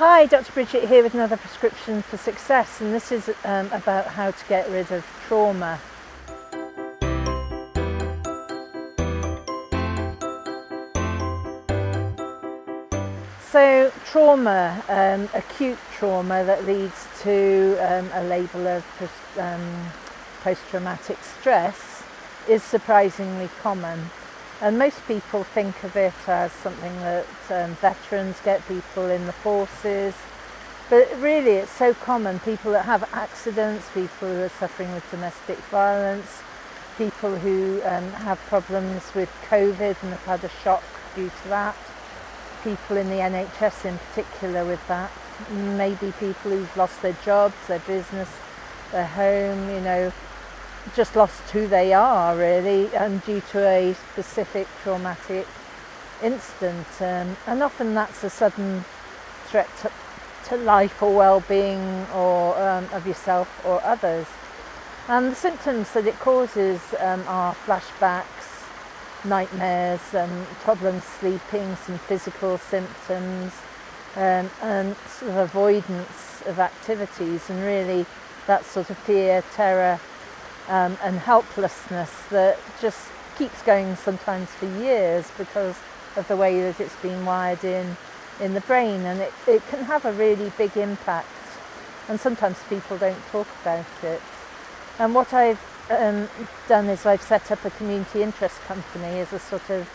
Hi, Dr. Bridget here with another prescription for success, and this is about how to get rid of trauma. So trauma, acute trauma that leads to a label of post-traumatic stress is surprisingly common. And most people think of it as something that veterans get, people in the forces, but really it's so common. People that have accidents, people who are suffering with domestic violence, people who have problems with COVID and have had a shock due to that, people in the NHS in particular with that, maybe people who've lost their jobs, their business, their home, just lost who they are really, and due to a specific traumatic incident, and often that's a sudden threat to life or well-being or of yourself or others. And the symptoms that it causes are flashbacks, nightmares, problems sleeping, some physical symptoms, and sort of avoidance of activities, and really that sort of fear, terror, and helplessness that just keeps going sometimes for years because of the way that it's been wired in the brain, and it can have a really big impact, and sometimes people don't talk about it. And what I've done is I've set up a community interest company as a sort of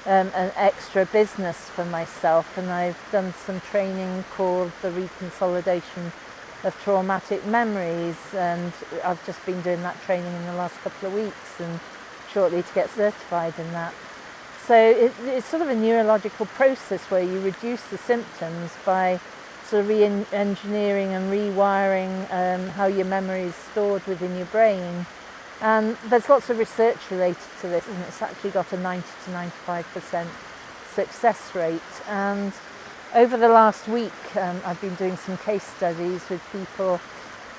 an extra business for myself, and I've done some training called the Reconsolidation of Traumatic Memories, and I've just been doing that training in the last couple of weeks and shortly to get certified in that. So it's sort of a neurological process where you reduce the symptoms by sort of re-engineering and rewiring how your memory is stored within your brain. And there's lots of research related to this, and it's actually got a 90 to 95% success rate. And over the last week, I've been doing some case studies with people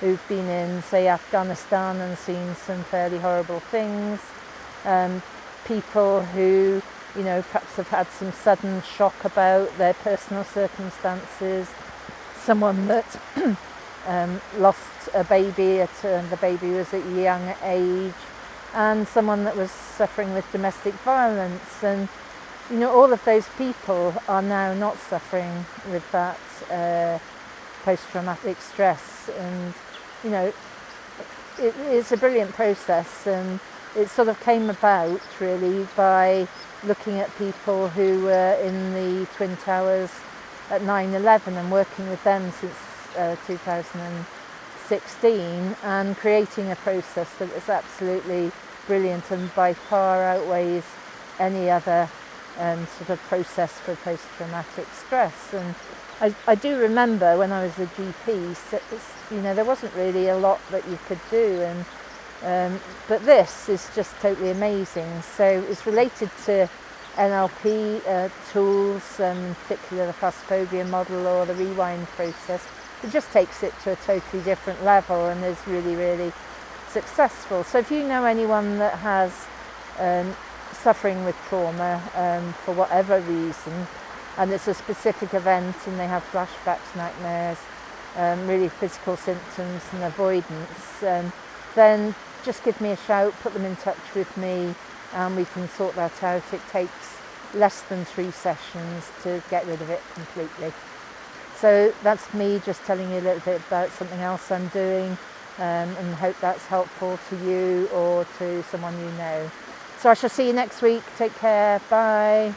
who've been in, say, Afghanistan and seen some fairly horrible things, people who, perhaps have had some sudden shock about their personal circumstances, someone that lost a baby, the baby was at a young age, and someone that was suffering with domestic violence. And all of those people are now not suffering with that post-traumatic stress, and it's a brilliant process, and it sort of came about really by looking at people who were in the Twin Towers at 9/11 and working with them since 2016, and creating a process that is absolutely brilliant and by far outweighs any other sort of process for post-traumatic stress. And I do remember when I was a GP, there wasn't really a lot that you could do, but this is just totally amazing. So it's related to NLP tools, in particular the phasmophobia model or the rewind process. It just takes it to a totally different level and is really, really successful. So if you know anyone that has suffering with trauma for whatever reason, and it's a specific event and they have flashbacks, nightmares, really physical symptoms and avoidance, then just give me a shout, put them in touch with me, and we can sort that out. It takes less than 3 sessions to get rid of it completely. So that's me just telling you a little bit about something else I'm doing, and hope that's helpful to you or to someone you know. So I shall see you next week. Take care. Bye.